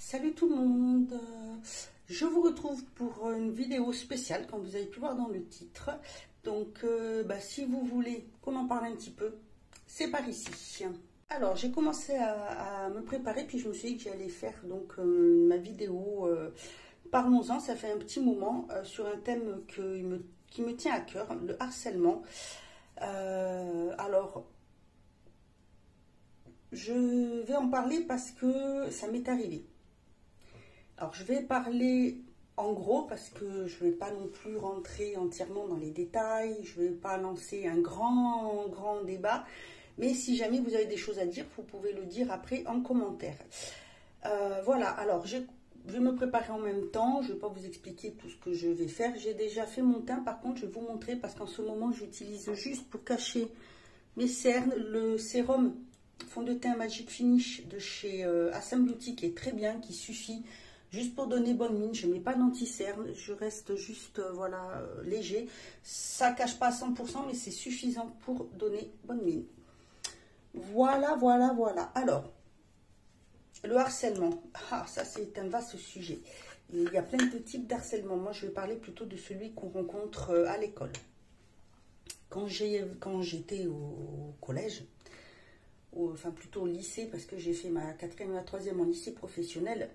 Salut tout le monde, je vous retrouve pour une vidéo spéciale comme vous avez pu voir dans le titre. Donc si vous voulez qu'on en parle un petit peu, c'est par ici. Alors j'ai commencé à me préparer, puis je me suis dit que j'allais faire donc ma vidéo Parlons-en. Ça fait un petit moment sur un thème qui me tient à cœur, le harcèlement. Alors je vais en parler parce que ça m'est arrivé. Alors, je vais parler en gros parce que je ne vais pas non plus rentrer entièrement dans les détails. Je ne vais pas lancer un grand débat. Mais si jamais vous avez des choses à dire, vous pouvez le dire après en commentaire. Voilà, alors je vais me préparer en même temps. Je ne vais pas vous expliquer tout ce que je vais faire. J'ai déjà fait mon teint. Par contre, je vais vous montrer parce qu'en ce moment, j'utilise juste pour cacher mes cernes le sérum fond de teint Magic Finish de chez Assam Beauty qui est très bien, qui suffit juste pour donner bonne mine. Je ne mets pas d'anti-cerne, je reste juste léger. Ça ne cache pas à 100%, mais c'est suffisant pour donner bonne mine. Voilà. Alors, le harcèlement. Ah, ça c'est un vaste sujet. Il y a plein de types d'harcèlement. Moi, je vais parler plutôt de celui qu'on rencontre à l'école. Quand j'étais au collège, enfin plutôt au lycée, parce que j'ai fait ma 4e et ma 3e en lycée professionnel,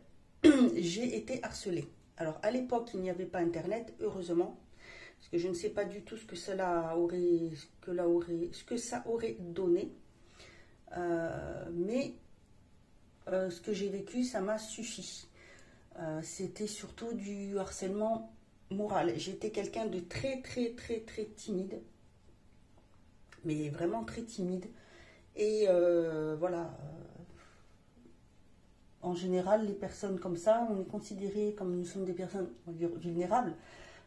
j'ai été harcelée. Alors à l'époque, il n'y avait pas internet, heureusement, parce que je ne sais pas du tout ce que ça aurait donné. Mais ce que j'ai vécu, ça m'a suffi. C'était surtout du harcèlement moral. J'étais quelqu'un de très timide, mais vraiment très timide. Et voilà. En général, les personnes comme ça, on est considéré comme nous sommes des personnes vulnérables.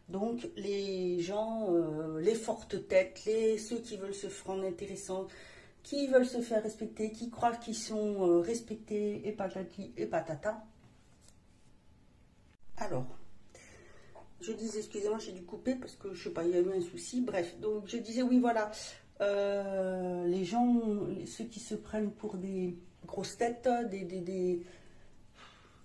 Donc, les gens, les fortes têtes, ceux qui veulent se rendre intéressants, qui veulent se faire respecter, qui croient qu'ils sont respectés, et patati et patata. Alors, je disais, excusez-moi, j'ai dû couper parce que, je sais pas, il y a eu un souci. Bref, donc je disais, oui, voilà. Les gens, ceux qui se prennent pour des grosses têtes,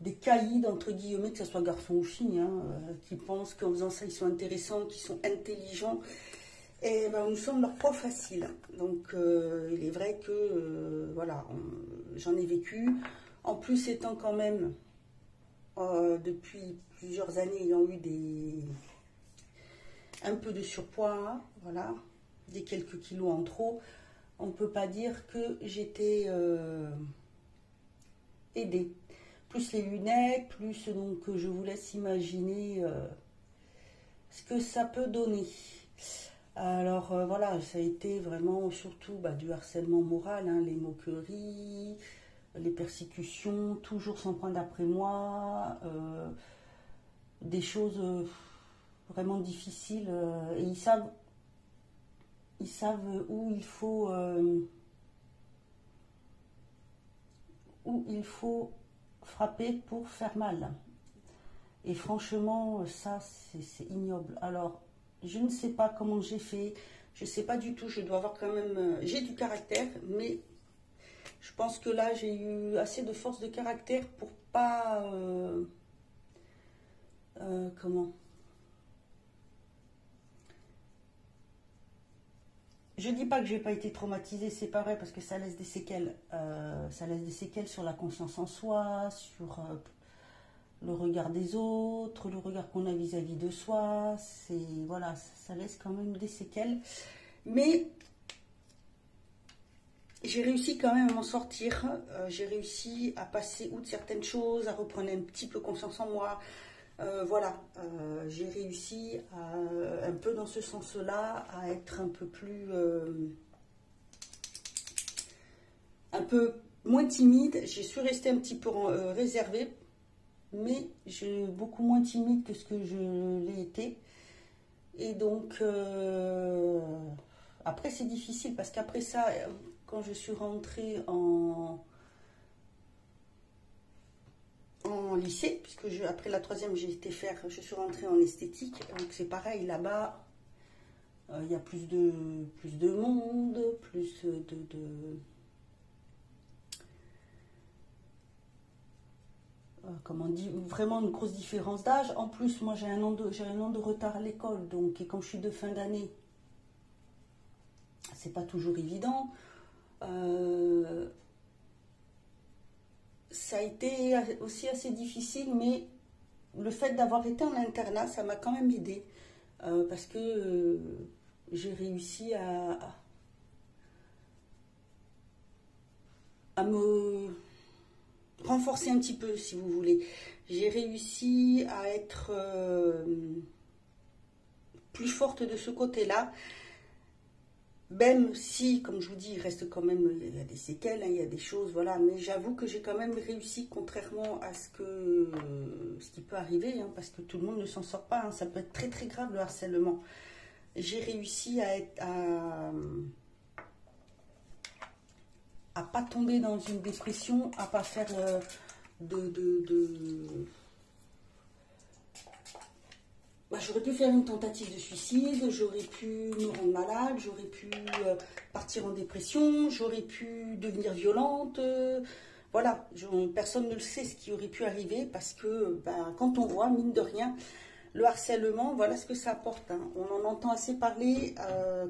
des caïds, entre guillemets, que ce soit garçon ou fille, hein, qui pensent qu'en faisant ça, ils sont intéressants, qu'ils sont intelligents, et ben, nous sommes leur proie facile. Donc, il est vrai que, voilà, j'en ai vécu. En plus, étant quand même, depuis plusieurs années, ayant eu un peu de surpoids, hein, voilà, des quelques kilos en trop, on ne peut pas dire que j'étais aidée. Plus les lunettes, plus donc je vous laisse imaginer ce que ça peut donner. Alors voilà, ça a été vraiment surtout du harcèlement moral, hein, les moqueries, les persécutions, toujours s'en prendre après moi, des choses vraiment difficiles. Et ils savent où il faut frapper pour faire mal. Et franchement, ça, c'est ignoble. Alors, je ne sais pas comment j'ai fait. Je ne sais pas du tout. Je dois avoir quand même... j'ai du caractère, mais je pense que là, j'ai eu assez de force de caractère pour pas... comment... Je dis pas que j'ai pas été traumatisée, c'est pas vrai, parce que ça laisse des séquelles. Ça laisse des séquelles sur la confiance en soi, sur le regard des autres, le regard qu'on a vis-à-vis de soi. Voilà, ça laisse quand même des séquelles. Mais j'ai réussi quand même à m'en sortir. J'ai réussi à passer outre certaines choses, à reprendre un petit peu confiance en moi. Voilà, j'ai réussi un peu dans ce sens-là à être un peu plus, un peu moins timide. Je suis restée un petit peu réservée, mais beaucoup moins timide que ce que je l'ai été. Et donc, après c'est difficile parce qu'après ça, quand je suis rentrée en lycée, puisque après la 3e, je suis rentrée en esthétique, donc c'est pareil, là-bas, il y a plus de monde, plus de... comme on dit, vraiment une grosse différence d'âge. En plus, moi j'ai un an de retard à l'école, donc et comme je suis de fin d'année, c'est pas toujours évident. Ça a été aussi assez difficile, mais le fait d'avoir été en internat, ça m'a quand même aidé parce que j'ai réussi à me renforcer un petit peu, si vous voulez. J'ai réussi à être plus forte de ce côté-là, même si, comme je vous dis, il reste quand même, il y a des séquelles, hein, il y a des choses, voilà, mais j'avoue que j'ai quand même réussi, contrairement à ce qui peut arriver, hein, parce que tout le monde ne s'en sort pas, hein, ça peut être très très grave le harcèlement. J'ai réussi à pas tomber dans une dépression, à pas faire j'aurais pu faire une tentative de suicide, j'aurais pu me rendre malade, j'aurais pu partir en dépression, j'aurais pu devenir violente. Voilà, personne ne le sait ce qui aurait pu arriver parce que quand on voit, mine de rien, le harcèlement, voilà ce que ça apporte. Hein. On en entend assez parler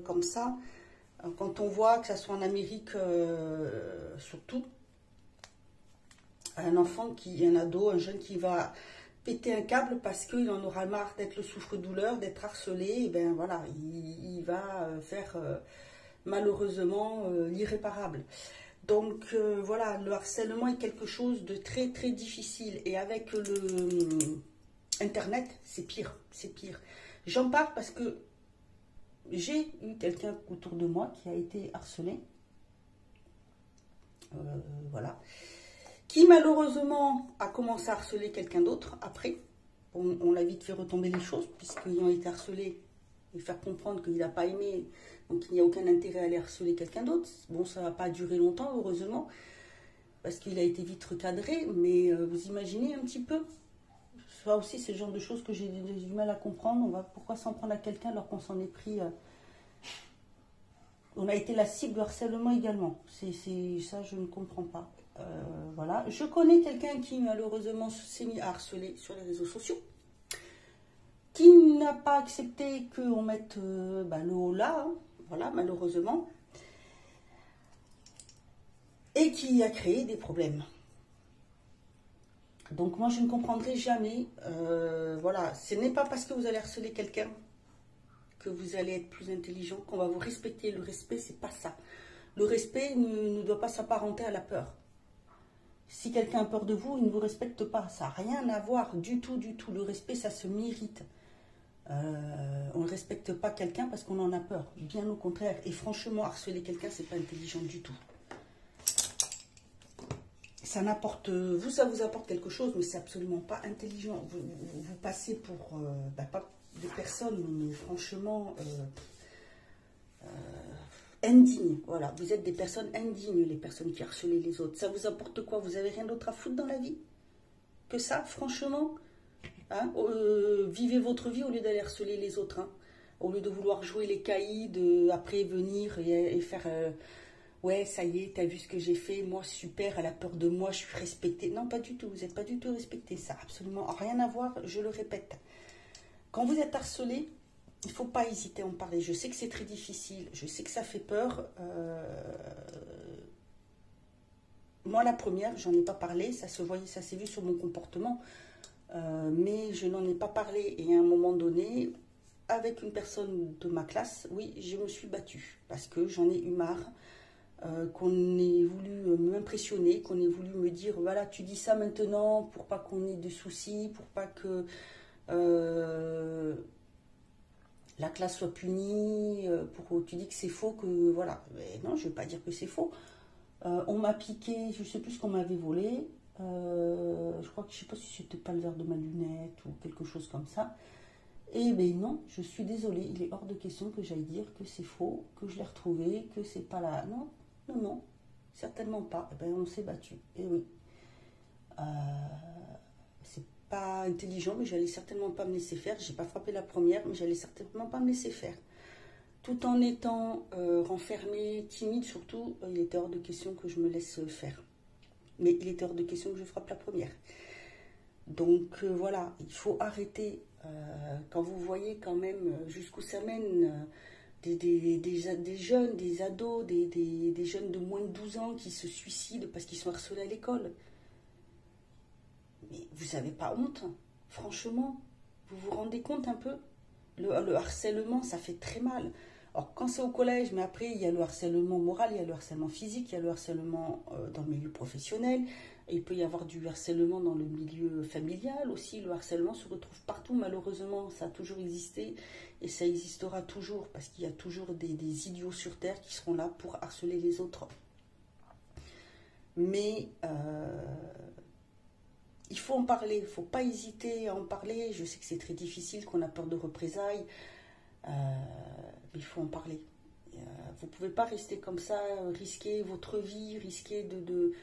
comme ça, quand on voit que ça soit en Amérique surtout, un enfant, un ado, un jeune qui va péter un câble parce qu'il en aura marre d'être le souffre-douleur, d'être harcelé, et ben voilà, il va faire malheureusement l'irréparable. Donc voilà, le harcèlement est quelque chose de très très difficile et avec Internet, c'est pire, c'est pire. J'en parle parce que j'ai eu quelqu'un autour de moi qui a été harcelé, voilà, qui malheureusement a commencé à harceler quelqu'un d'autre après. On l'a vite fait retomber les choses, puisqu'ayant été harcelé, et faire comprendre qu'il n'a pas aimé, donc il n'y a aucun intérêt à aller harceler quelqu'un d'autre. Bon, ça n'a pas duré longtemps, heureusement, parce qu'il a été vite recadré, mais vous imaginez un petit peu. Ça aussi, c'est le genre de choses que j'ai du mal à comprendre. Pourquoi s'en prendre à quelqu'un alors qu'on s'en est pris... on a été la cible de harcèlement également. Ça, je ne comprends pas. Voilà. Je connais quelqu'un qui malheureusement s'est mis à harceler sur les réseaux sociaux, qui n'a pas accepté qu'on mette le haut là, hein, voilà, malheureusement, et qui a créé des problèmes. Donc moi je ne comprendrai jamais, voilà, ce n'est pas parce que vous allez harceler quelqu'un que vous allez être plus intelligent, qu'on va vous respecter. Le respect, c'est pas ça. Le respect ne doit pas s'apparenter à la peur. Si quelqu'un a peur de vous, il ne vous respecte pas. Ça n'a rien à voir du tout, du tout. Le respect, ça se mérite. On ne respecte pas quelqu'un parce qu'on en a peur. Bien au contraire. Et franchement, harceler quelqu'un, c'est pas intelligent du tout. Ça n'apporte... ça vous apporte quelque chose, mais c'est absolument pas intelligent. Vous passez pour... pas des personnes, mais franchement... indignes, voilà, vous êtes des personnes indignes, les personnes qui harcelaient les autres. Ça vous apporte quoi? Vous avez rien d'autre à foutre dans la vie que ça, franchement, hein? Vivez votre vie au lieu d'aller harceler les autres, hein? Au lieu de vouloir jouer les caïds, après venir et faire ouais, ça y est, t'as vu ce que j'ai fait, moi super, elle a peur de moi, je suis respectée. Non, pas du tout, vous n'êtes pas du tout respecté, ça n'a absolument rien à voir, je le répète. Quand vous êtes harcelé, il ne faut pas hésiter à en parler. Je sais que c'est très difficile, je sais que ça fait peur. Moi, la première, j'en ai pas parlé, ça se voyait, ça s'est vu sur mon comportement, mais je n'en ai pas parlé. Et à un moment donné, avec une personne de ma classe, oui, je me suis battue parce que j'en ai eu marre. Qu'on ait voulu m'impressionner, qu'on ait voulu me dire, voilà, tu dis ça maintenant pour pas qu'on ait de soucis, pour pas que... la classe soit punie, tu dis que c'est faux, que voilà. Mais non, je ne vais pas dire que c'est faux. On m'a piqué, je ne sais plus ce qu'on m'avait volé. Je crois que je ne sais pas si c'était pas le verre de ma lunette ou quelque chose comme ça. Et ben non, je suis désolée, il est hors de question que j'aille dire que c'est faux, que je l'ai retrouvé, que c'est pas là. Non, non, non, certainement pas. Et ben on s'est battu. Et oui. C'est pas intelligent, mais j'allais certainement pas me laisser faire. J'ai pas frappé la première, mais j'allais certainement pas me laisser faire. Tout en étant renfermée, timide surtout, il était hors de question que je me laisse faire. Mais il était hors de question que je frappe la première. Donc voilà, il faut arrêter. Quand vous voyez quand même jusqu'où ça mène des jeunes, des ados, des jeunes de moins de 12 ans qui se suicident parce qu'ils sont harcelés à l'école. Mais vous n'avez pas honte, hein. Franchement, vous vous rendez compte un peu? Le harcèlement, ça fait très mal. Alors, quand c'est au collège, mais après, il y a le harcèlement moral, il y a le harcèlement physique, il y a le harcèlement dans le milieu professionnel, et il peut y avoir du harcèlement dans le milieu familial aussi. Le harcèlement se retrouve partout, malheureusement, ça a toujours existé, et ça existera toujours, parce qu'il y a toujours des idiots sur Terre qui seront là pour harceler les autres. Mais il faut en parler, il ne faut pas hésiter à en parler. Je sais que c'est très difficile, qu'on a peur de représailles, mais il faut en parler. Vous ne pouvez pas rester comme ça, risquer votre vie, risquer de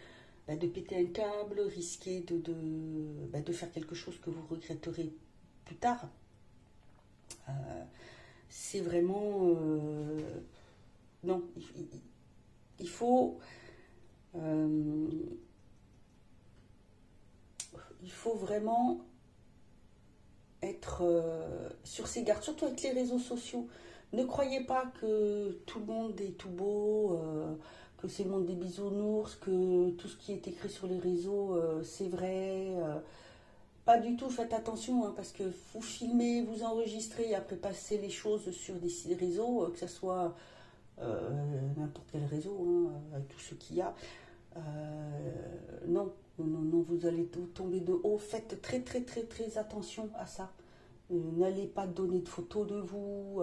péter un câble, risquer de faire quelque chose que vous regretterez plus tard. C'est vraiment... non, il faut... il faut vraiment être sur ses gardes, surtout avec les réseaux sociaux. Ne croyez pas que tout le monde est tout beau, que c'est le monde des bisounours, que tout ce qui est écrit sur les réseaux, c'est vrai. Pas du tout, faites attention, hein, parce que vous filmez, vous enregistrez, et après passez les choses sur des réseaux, que ce soit n'importe quel réseau, hein, avec tout ce qu'il y a. Non, vous allez tomber de haut. Faites très très très très attention à ça. N'allez pas donner de photos de vous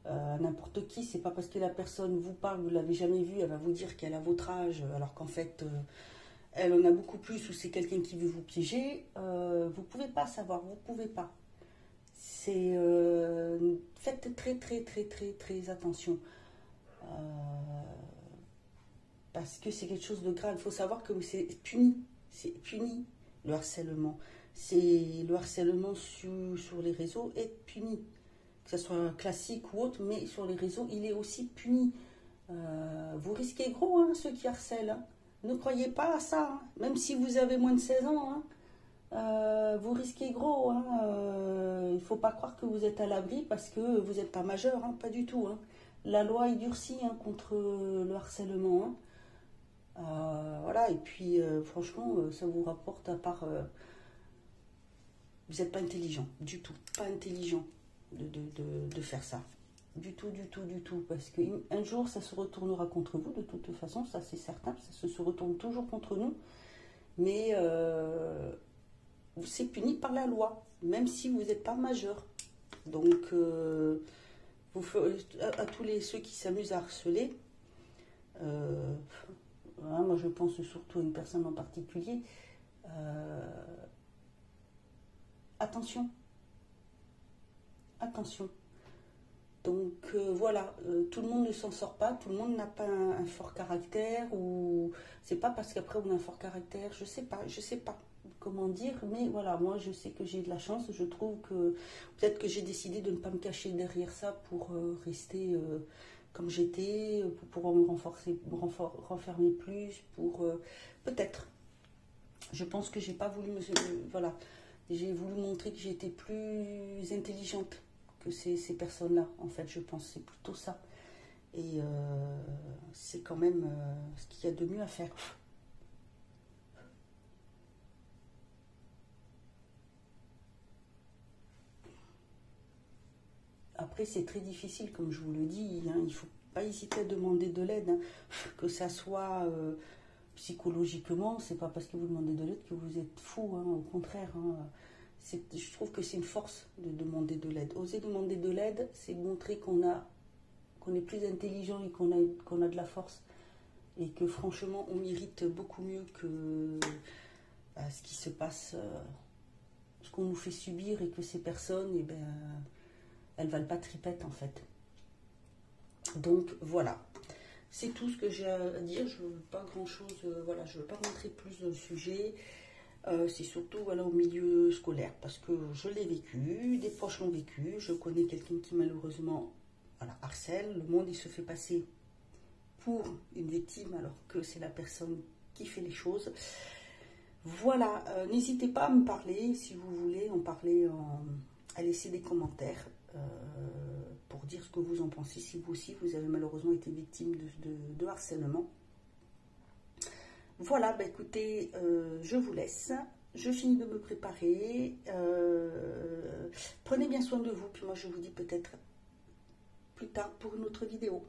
à n'importe qui. C'est pas parce que la personne vous parle, vous l'avez jamais vue, elle va vous dire qu'elle a votre âge, alors qu'en fait elle en a beaucoup plus, ou c'est quelqu'un qui veut vous piéger. Vous pouvez pas savoir, vous pouvez pas. Faites très très très très très attention. Parce que c'est quelque chose de grave. Il faut savoir que c'est puni le harcèlement. Le harcèlement sur les réseaux est puni, que ce soit classique ou autre, mais sur les réseaux, il est aussi puni. Vous risquez gros, hein, ceux qui harcèlent. Hein. Ne croyez pas à ça, hein. Même si vous avez moins de 16 ans, hein, vous risquez gros. Hein. Il ne faut pas croire que vous êtes à l'abri parce que vous n'êtes pas majeur, hein, pas du tout. Hein. La loi est durcie, hein, contre le harcèlement. Hein. Voilà, et puis franchement, ça vous rapporte à part... vous n'êtes pas intelligent, du tout. Pas intelligent de faire ça. Du tout, du tout, du tout. Parce qu'un jour, ça se retournera contre vous, de toute façon, ça c'est certain. Ça se retourne toujours contre nous. Mais c'est puni par la loi, même si vous n'êtes pas majeur. Donc, à tous ceux qui s'amusent à harceler... Voilà, moi je pense surtout à une personne en particulier. Attention. Attention. Donc voilà, tout le monde ne s'en sort pas, tout le monde n'a pas un fort caractère, ou c'est pas parce qu'après on a un fort caractère, je sais pas comment dire, mais voilà, moi je sais que j'ai de la chance, je trouve que peut-être que j'ai décidé de ne pas me cacher derrière ça pour rester comme j'étais, pour pouvoir me renfermer plus, pour peut-être. Je pense que j'ai pas voulu voilà, j'ai voulu montrer que j'étais plus intelligente que ces personnes-là. En fait, je pense que c'est plutôt ça. Et c'est quand même ce qu'il y a de mieux à faire. Après, c'est très difficile, comme je vous le dis, hein, il ne faut pas hésiter à demander de l'aide, hein, que ça soit psychologiquement, c'est pas parce que vous demandez de l'aide que vous êtes fou, hein, au contraire. Hein, je trouve que c'est une force de demander de l'aide. Oser demander de l'aide, c'est montrer qu'on est plus intelligent et qu'on a de la force. Et que franchement, on mérite beaucoup mieux que ce qui se passe, ce qu'on nous fait subir, et que ces personnes, eh ben, elles valent pas tripette en fait. Donc voilà, c'est tout ce que j'ai à dire. Je ne veux pas grand chose, voilà, je ne veux pas rentrer plus dans le sujet. C'est surtout voilà, au milieu scolaire, parce que je l'ai vécu, des proches l'ont vécu, je connais quelqu'un qui malheureusement voilà, harcèle, le monde il se fait passer pour une victime alors que c'est la personne qui fait les choses. Voilà, n'hésitez pas à me parler si vous voulez en parler, à laisser des commentaires pour dire ce que vous en pensez, si vous aussi vous avez malheureusement été victime de harcèlement. Voilà, bah écoutez, je vous laisse, je finis de me préparer, prenez bien soin de vous, puis moi je vous dis peut-être plus tard pour une autre vidéo.